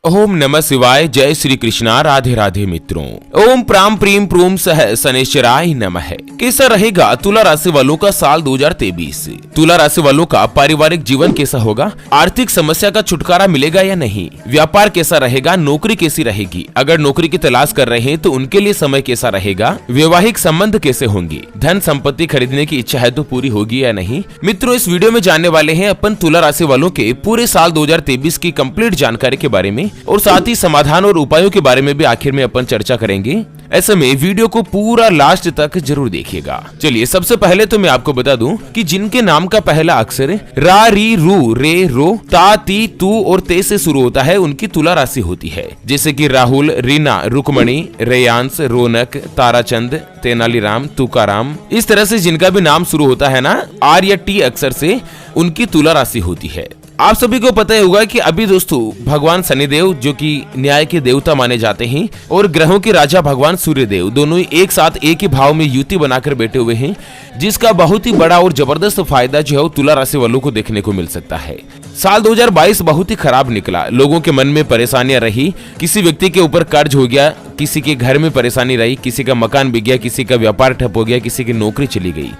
ओम नमः शिवाय। जय श्री कृष्णा। राधे राधे मित्रों। ओम प्राम प्रीम प्रूम सह शनेश्वराय नमः। कैसा रहेगा तुला राशि वालों का साल 2023? तुला राशि वालों का पारिवारिक जीवन कैसा होगा? आर्थिक समस्या का छुटकारा मिलेगा या नहीं? व्यापार कैसा रहेगा? नौकरी कैसी रहेगी? अगर नौकरी की तलाश कर रहे हैं तो उनके लिए समय कैसा रहेगा? वैवाहिक संबंध कैसे होंगे? धन संपत्ति खरीदने की इच्छा है तो पूरी होगी या नहीं? मित्रों, इस वीडियो में जानने वाले हैं अपन तुला राशि वालों के पूरे साल 2023 की कंप्लीट जानकारी के बारे में और साथ ही समाधान और उपायों के बारे में भी आखिर में अपन चर्चा करेंगे। ऐसे में वीडियो को पूरा लास्ट तक जरूर देखिएगा। चलिए, सबसे पहले तो मैं आपको बता दूं कि जिनके नाम का पहला अक्षर रा री रू रे रो ता ती तू और ते से शुरू होता है, उनकी तुला राशि होती है। जैसे कि राहुल, रीना, रुकमणी, रेयांश, रौनक, ताराचंद, तेनालीराम, तुकाराम, इस तरह से जिनका भी नाम शुरू होता है ना आर या टी अक्षर से, उनकी तुला राशि होती है। आप सभी को पता ही होगा कि अभी दोस्तों भगवान शनिदेव, जो कि न्याय के देवता माने जाते हैं, और ग्रहों के राजा भगवान सूर्यदेव दोनों ही एक साथ एक ही भाव में युति बनाकर बैठे हुए हैं, जिसका बहुत ही बड़ा और जबरदस्त फायदा जो है तुला राशि वालों को देखने को मिल सकता है। साल 2022 बहुत ही खराब निकला। लोगों के मन में परेशानियां रही, किसी व्यक्ति के ऊपर कर्ज हो गया, किसी के घर में परेशानी रही, किसी का मकान बिक गया, किसी का व्यापार ठप हो गया, किसी की नौकरी चली गई।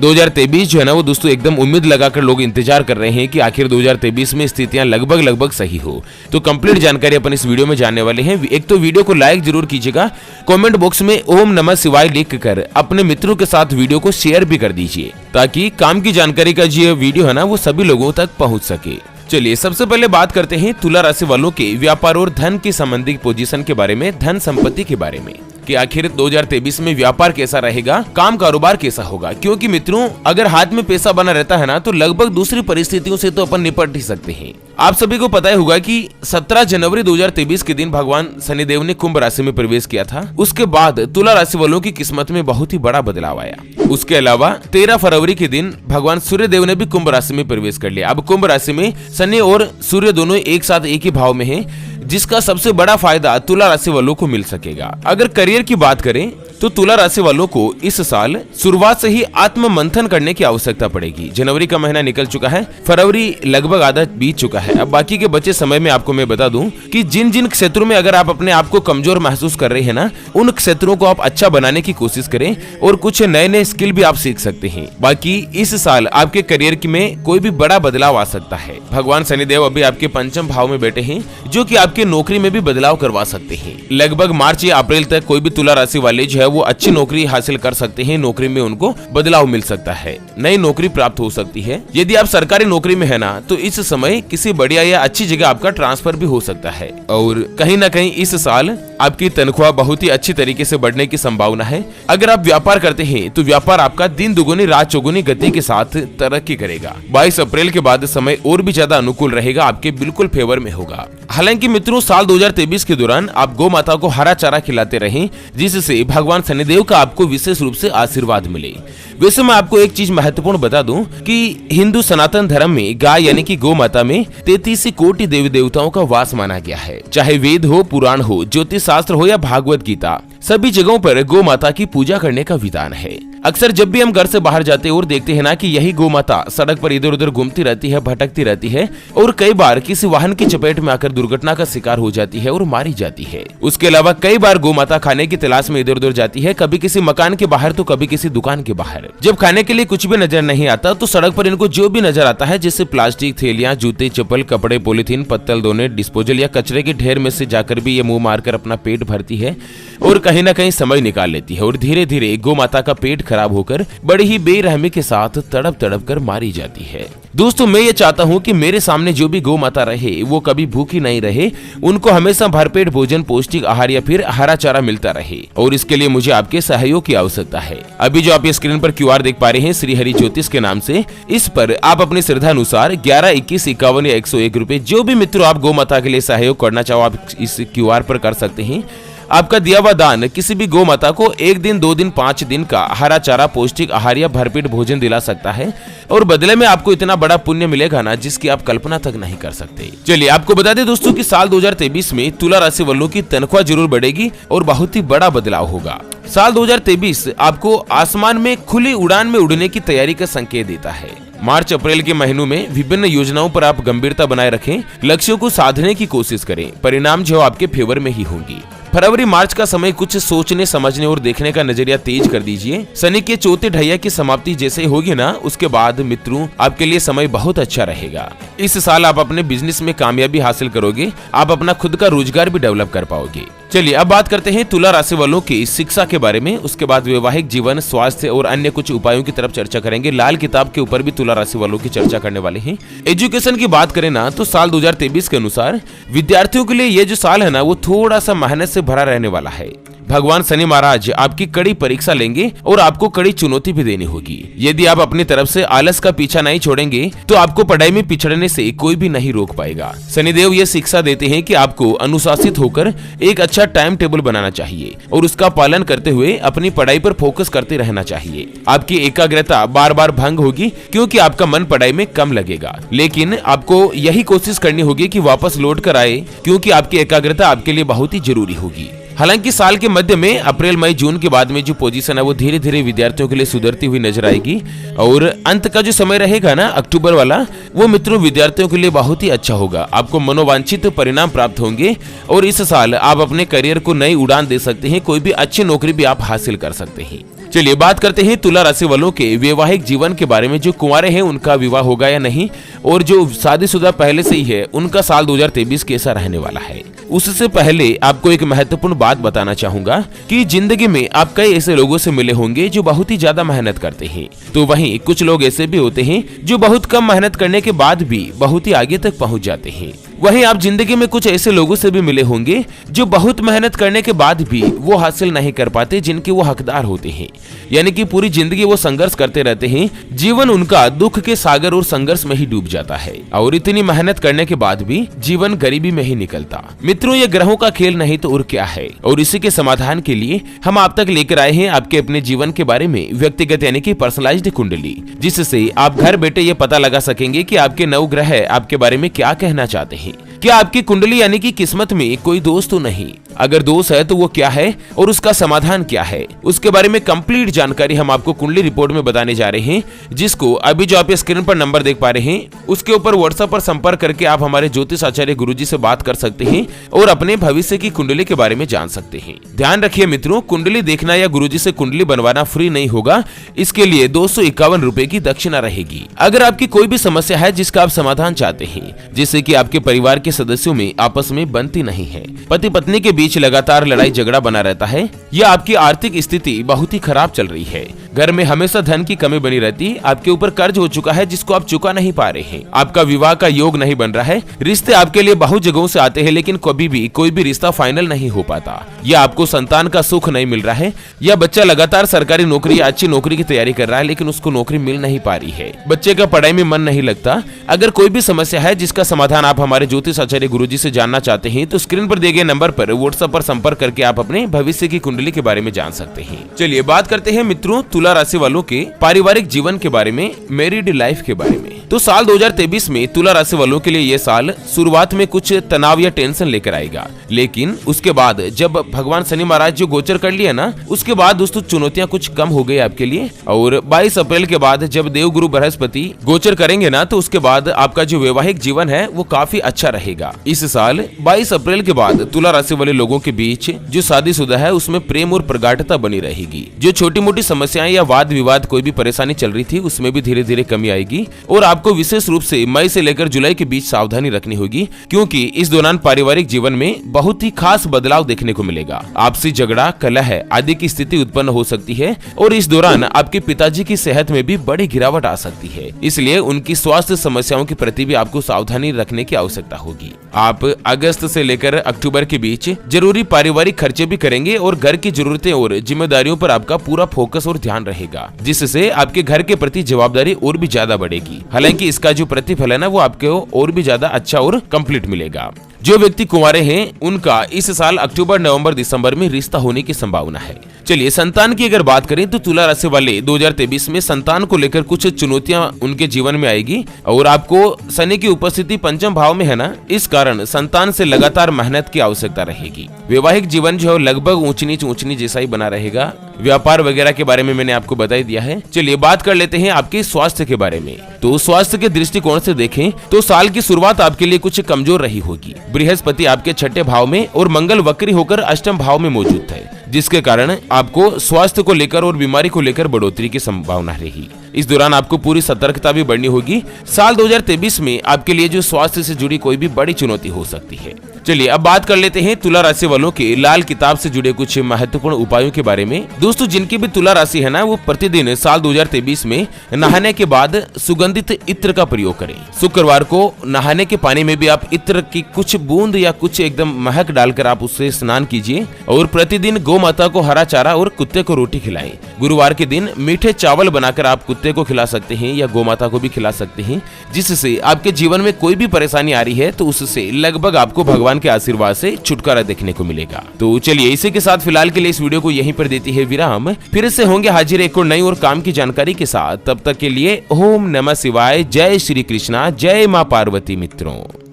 2023 जो है ना वो दोस्तों एकदम उम्मीद लगाकर लोग इंतजार कर रहे हैं कि आखिर 2023 में स्थितियां लगभग सही हो। तो कंप्लीट जानकारी अपन इस वीडियो में जानने वाले हैं। एक तो वीडियो को लाइक जरूर कीजिएगा, कमेंट बॉक्स में ओम नमः शिवाय लिख कर अपने मित्रों के साथ वीडियो को शेयर भी कर दीजिए, ताकि काम की जानकारी का जो वीडियो है ना वो सभी लोगों तक पहुंच सके। चलिए, सबसे पहले बात करते हैं तुला राशि वालों के व्यापार और धन की संबंधित पोजीशन के बारे में, धन संपत्ति के बारे में, कि आखिर 2023 में व्यापार कैसा रहेगा, काम कारोबार कैसा होगा। क्योंकि मित्रों, अगर हाथ में पैसा बना रहता है ना तो लगभग दूसरी परिस्थितियों से तो अपन निपट ही सकते हैं। आप सभी को पता ही होगा कि 17 जनवरी 2023 के दिन भगवान शनिदेव ने कुंभ राशि में प्रवेश किया था। उसके बाद तुला राशि वालों की किस्मत में बहुत ही बड़ा बदलाव आया। उसके अलावा 13 फरवरी के दिन भगवान सूर्यदेव ने भी कुंभ राशि में प्रवेश कर लिया। अब कुंभ राशि में शनि और सूर्य दोनों एक साथ एक ही भाव में हैं, जिसका सबसे बड़ा फायदा तुला राशि वालों को मिल सकेगा। अगर करियर की बात करें तो तुला राशि वालों को इस साल शुरुआत से ही आत्म मंथन करने की आवश्यकता पड़ेगी। जनवरी का महीना निकल चुका है, फरवरी लगभग आधा बीत चुका है। अब बाकी के बचे समय में आपको मैं बता दूं कि जिन जिन क्षेत्रों में अगर आप अपने आप को कमजोर महसूस कर रहे हैं ना, उन क्षेत्रों को आप अच्छा बनाने की कोशिश करें और कुछ नए नए स्किल भी आप सीख सकते हैं। बाकी इस साल आपके करियर में कोई भी बड़ा बदलाव आ सकता है। भगवान शनिदेव अभी आपके पंचम भाव में बैठे हैं, जो कि आपके नौकरी में भी बदलाव करवा सकते हैं। लगभग मार्च या अप्रैल तक कोई भी तुला राशि वाले जो है वो अच्छी नौकरी हासिल कर सकते हैं। नौकरी में उनको बदलाव मिल सकता है, नई नौकरी प्राप्त हो सकती है। यदि आप सरकारी नौकरी में है ना तो इस समय किसी बढ़िया या अच्छी जगह आपका ट्रांसफर भी हो सकता है, और कहीं ना कहीं इस साल आपकी तनख्वाह बहुत ही अच्छी तरीके से बढ़ने की संभावना है। अगर आप व्यापार करते हैं तो व्यापार आपका दिन दुगुनी रात चौगुनी गति के साथ तरक्की करेगा। 22 अप्रैल के बाद समय और भी ज्यादा अनुकूल रहेगा, आपके बिल्कुल फेवर में होगा। हालांकि मित्रों, साल 2023 के दौरान आप गौ माता को हरा चारा खिलाते रहें, जिससे भगवान शनिदेव का आपको विशेष रूप से आशीर्वाद मिले। वैसे मैं आपको एक चीज महत्वपूर्ण बता दूं कि हिंदू सनातन धर्म में गाय यानी कि गौ माता में 33 कोटि देवी देवताओं का वास माना गया है। चाहे वेद हो, पुराण हो, ज्योतिष शास्त्र हो या भागवत गीता, सभी जगहों पर गौ माता की पूजा करने का विधान है। अक्सर जब भी हम घर से बाहर जाते हैं और देखते हैं ना कि यही गौ माता सड़क पर इधर उधर घूमती रहती है, भटकती रहती है, और कई बार किसी वाहन की चपेट में आकर दुर्घटना का शिकार हो जाती है और मारी जाती है। उसके अलावा कई बार गौ माता खाने की तलाश में इधर उधर जाती है, कभी किसी मकान के बाहर तो कभी किसी दुकान के बाहर। जब खाने के लिए कुछ भी नजर नहीं आता तो सड़क पर इनको जो भी नजर आता है, जैसे प्लास्टिक थैलियां, जूते, चप्पल, कपड़े, पॉलिथीन, पत्तल, दोने, डिस्पोजल या कचरे के ढेर में से जाकर भी ये मुंह मारकर अपना पेट भरती है और कहीं ना कहीं समय निकाल लेती है, और धीरे धीरे गौ माता का पेट खराब होकर बड़ी ही बेरहमी के साथ तड़प तड़प कर मारी जाती है। दोस्तों, मैं ये चाहता हूँ कि मेरे सामने जो भी गौ माता रहे वो कभी भूखी नहीं रहे, उनको हमेशा भरपेट भोजन, पौष्टिक आहार या फिर हरा चारा मिलता रहे, और इसके लिए मुझे आपके सहयोग की आवश्यकता है। अभी जो आप ये स्क्रीन पर QR देख पा रहे हैं श्री हरि ज्योतिष के नाम से, इस पर आप अपनी श्रद्धा अनुसार 11, 21, 51 या 101 रुपए, जो भी मित्रों आप गौ माता के लिए सहयोग करना चाहो आप इस QR पर कर सकते हैं। आपका दिया हुआ दान किसी भी गौ माता को 1 दिन, 2 दिन, 5 दिन का हरा चारा, पौष्टिक आहार या भरपेट भोजन दिला सकता है, और बदले में आपको इतना बड़ा पुण्य मिलेगा ना जिसकी आप कल्पना तक नहीं कर सकते। चलिए, आपको बता दें दोस्तों कि साल 2023 में तुला राशि वालों की तनख्वाह जरूर बढ़ेगी और बहुत ही बड़ा बदलाव होगा। साल 2023 आपको आसमान में खुली उड़ान में उड़ने की तैयारी का संकेत देता है। मार्च अप्रैल के महीनों में विभिन्न योजनाओं पर आप गंभीरता बनाए रखें, लक्ष्यों को साधने की कोशिश करें, परिणाम जो आपके फेवर में ही होंगी। फरवरी मार्च का समय कुछ सोचने समझने और देखने का नजरिया तेज कर दीजिए। शनि के चौथे ढैया की समाप्ति जैसे होगी ना, उसके बाद मित्रों आपके लिए समय बहुत अच्छा रहेगा। इस साल आप अपने बिजनेस में कामयाबी हासिल करोगे, आप अपना खुद का रोजगार भी डेवलप कर पाओगे। चलिए अब बात करते हैं तुला राशि वालों की शिक्षा के बारे में, उसके बाद वैवाहिक जीवन, स्वास्थ्य और अन्य कुछ उपायों की तरफ चर्चा करेंगे। लाल किताब के ऊपर भी तुला राशि वालों की चर्चा करने वाले हैं। एजुकेशन की बात करें ना, तो साल 2023 के अनुसार विद्यार्थियों के लिए ये जो साल है ना, वो थोड़ा सा मेहनत से भरा रहने वाला है। भगवान शनि महाराज आपकी कड़ी परीक्षा लेंगे और आपको कड़ी चुनौती भी देनी होगी। यदि आप अपनी तरफ से आलस का पीछा नहीं छोड़ेंगे तो आपको पढ़ाई में पिछड़ने से कोई भी नहीं रोक पाएगा। शनिदेव ये शिक्षा देते हैं कि आपको अनुशासित होकर एक अच्छा टाइम टेबल बनाना चाहिए और उसका पालन करते हुए अपनी पढ़ाई पर फोकस करते रहना चाहिए। आपकी एकाग्रता बार बार भंग होगी क्योंकि आपका मन पढ़ाई में कम लगेगा, लेकिन आपको यही कोशिश करनी होगी कि वापस लौट कर आए, क्योंकि आपकी एकाग्रता आपके लिए बहुत ही जरूरी होगी। हालांकि साल के मध्य में अप्रैल मई जून के बाद में जो पोजीशन है वो धीरे धीरे विद्यार्थियों के लिए सुधरती हुई नजर आएगी और अंत का जो समय रहेगा ना अक्टूबर वाला, वो मित्रों विद्यार्थियों के लिए बहुत ही अच्छा होगा। आपको मनोवांछित परिणाम प्राप्त होंगे और इस साल आप अपने करियर को नई उड़ान दे सकते हैं, कोई भी अच्छी नौकरी भी आप हासिल कर सकते हैं। चलिए बात करते हैं तुला राशि वालों के वैवाहिक जीवन के बारे में। जो कुंवारे हैं उनका विवाह होगा या नहीं, और जो शादीशुदा पहले से ही है उनका साल 2023 कैसा रहने वाला है। उससे पहले आपको एक महत्वपूर्ण बात बताना चाहूंगा कि जिंदगी में आप कई ऐसे लोगों से मिले होंगे जो बहुत ही ज्यादा मेहनत करते हैं, तो वहीं कुछ लोग ऐसे भी होते हैं जो बहुत कम मेहनत करने के बाद भी बहुत ही आगे तक पहुंच जाते हैं। वहीं आप जिंदगी में कुछ ऐसे लोगों से भी मिले होंगे जो बहुत मेहनत करने के बाद भी वो हासिल नहीं कर पाते जिनके वो हकदार होते हैं, यानी कि पूरी जिंदगी वो संघर्ष करते रहते हैं। जीवन उनका दुख के सागर और संघर्ष में ही डूब जाता है और इतनी मेहनत करने के बाद भी जीवन गरीबी में ही निकलता। मित्रों ये ग्रहों का खेल नहीं तो और क्या है, और इसी के समाधान के लिए हम आप तक लेकर आए हैं आपके अपने जीवन के बारे में व्यक्तिगत यानी कि पर्सनलाइज्ड कुंडली, जिससे आप घर बैठे ये पता लगा सकेंगे कि आपके नवग्रह आपके बारे में क्या कहना चाहते हैं। क्या आपकी कुंडली यानी कि किस्मत में कोई दोष तो नहीं, अगर दोष है तो वो क्या है और उसका समाधान क्या है, उसके बारे में कंप्लीट जानकारी हम आपको कुंडली रिपोर्ट में बताने जा रहे हैं, जिसको अभी जो आप स्क्रीन पर नंबर देख पा रहे हैं उसके ऊपर व्हाट्सएप पर संपर्क करके आप हमारे ज्योतिष आचार्य गुरुजी से बात कर सकते हैं और अपने भविष्य की कुंडली के बारे में जान सकते हैं। ध्यान रखिए मित्रों, कुंडली देखना या गुरुजी से कुंडली बनवाना फ्री नहीं होगा, इसके लिए 251 रुपए की दक्षिणा रहेगी। अगर आपकी कोई भी समस्या है जिसका आप समाधान चाहते हैं, जिससे कि आपके परिवार के सदस्यों में आपस में बनती नहीं है, पति पत्नी के बीच लगातार लड़ाई झगड़ा बना रहता है, या आपकी आर्थिक स्थिति बहुत ही खराब चल रही है, घर में हमेशा धन की कमी बनी रहती, आपके ऊपर कर्ज हो चुका है जिसको आप चुका नहीं पा रहे हैं, आपका विवाह का योग नहीं बन रहा है, रिश्ते आपके लिए बहुत जगहों से आते हैं लेकिन कभी भी कोई भी रिश्ता फाइनल नहीं हो पाता, या आपको संतान का सुख नहीं मिल रहा है, या बच्चा लगातार सरकारी नौकरी या अच्छी नौकरी की तैयारी कर रहा है लेकिन उसको नौकरी मिल नहीं पा रही है, बच्चे का पढ़ाई में मन नहीं लगता। अगर कोई भी समस्या है जिसका समाधान आप हमारे ज्योतिष आचार्य गुरुजी से जानना चाहते हैं तो स्क्रीन पर दिए गए नंबर पर व्हाट्सएप पर संपर्क करके आप अपने भविष्य की कुंडली के बारे में जान सकते हैं। चलिए बात करते हैं मित्रों तुला राशि वालों के पारिवारिक जीवन के बारे में, मैरिड लाइफ के बारे में। तो साल 2023 में तुला राशि वालों के लिए ये साल शुरुआत में कुछ तनाव या टेंशन लेकर आएगा, लेकिन उसके बाद जब भगवान शनि महाराज जो गोचर कर लिया ना, उसके बाद दोस्तों चुनौतियां कुछ कम हो गई आपके लिए। और 22 अप्रैल के बाद जब देवगुरु बृहस्पति गोचर करेंगे ना, तो उसके बाद आपका जो वैवाहिक जीवन है वो काफी अच्छा रहेगा। इस साल 22 अप्रैल के बाद तुला राशि वाले लोगों के बीच जो शादीशुदा है उसमें प्रेम और प्रगाढ़ता बनी रहेगी। जो छोटी मोटी समस्याएं या वाद विवाद कोई भी परेशानी चल रही थी उसमें भी धीरे धीरे कमी आएगी। और आपको विशेष रूप से मई से लेकर जुलाई के बीच सावधानी रखनी होगी, क्योंकि इस दौरान पारिवारिक जीवन में बहुत ही खास बदलाव देखने को मिलेगा। आपसी झगड़ा, कलह आदि की स्थिति उत्पन्न हो सकती है और इस दौरान आपके पिताजी की सेहत में भी बड़ी गिरावट आ सकती है, इसलिए उनकी स्वास्थ्य समस्याओं के प्रति भी आपको सावधानी रखने की आवश्यकता होगी। आप अगस्त से लेकर अक्टूबर के बीच जरूरी पारिवारिक खर्चे भी करेंगे और घर की जरूरतें और जिम्मेदारियों पर आपका पूरा फोकस और ध्यान रहेगा, जिससे आपके घर के प्रति जवाबदारी और भी ज्यादा बढ़ेगी। हालांकि इसका जो प्रतिफल है ना वो आपको और भी ज्यादा अच्छा और कंप्लीट मिलेगा। जो व्यक्ति कुंवारे हैं उनका इस साल अक्टूबर, नवंबर, दिसंबर में रिश्ता होने की संभावना है। चलिए संतान की अगर बात करें तो तुला राशि वाले 2023 में संतान को लेकर कुछ चुनौतियां उनके जीवन में आएगी और आपको शनि की उपस्थिति पंचम भाव में है ना, इस कारण संतान से लगातार मेहनत की आवश्यकता रहेगी। वैवाहिक जीवन जो लगभग ऊंच नीच जैसा ही बना रहेगा। व्यापार वगैरह के बारे में मैंने आपको बता ही दिया है। चलिए बात कर लेते हैं आपके स्वास्थ्य के बारे में। तो स्वास्थ्य के दृष्टिकोण से देखें तो साल की शुरुआत आपके लिए कुछ कमजोर रही होगी। बृहस्पति आपके छठे भाव में और मंगल वक्री होकर अष्टम भाव में मौजूद है, जिसके कारण आपको स्वास्थ्य को लेकर और बीमारी को लेकर बढ़ोतरी की संभावना रही। इस दौरान आपको पूरी सतर्कता भी बढ़नी होगी। साल 2023 में आपके लिए जो स्वास्थ्य से जुड़ी कोई भी बड़ी चुनौती हो सकती है। चलिए अब बात कर लेते हैं तुला राशि वालों के लाल किताब से जुड़े कुछ महत्वपूर्ण उपायों के बारे में। दोस्तों, जिनकी भी तुला राशि है ना, वो प्रतिदिन साल 2023 में नहाने के बाद सुगंधित इत्र का प्रयोग करें। शुक्रवार को नहाने के पानी में भी आप इत्र की कुछ बूंद या कुछ एकदम महक डालकर आप उससे स्नान कीजिए और प्रतिदिन गौ माता को हरा चारा और कुत्ते को रोटी खिलाएं। गुरुवार के दिन मीठे चावल बनाकर आप कुत्ते को खिला सकते हैं या गौ माता को भी खिला सकते हैं, जिससे आपके जीवन में कोई भी परेशानी आ रही है तो उससे लगभग आपको भगवान के आशीर्वाद से छुटकारा देखने को मिलेगा। तो चलिए इसी के साथ फिलहाल के लिए इस वीडियो को यहीं पर देती है विराम। फिर से होंगे हाजिर एक और नई और काम की जानकारी के साथ। तब तक के लिए ओम नमः शिवाय, जय श्री कृष्णा, जय मां पार्वती मित्रों।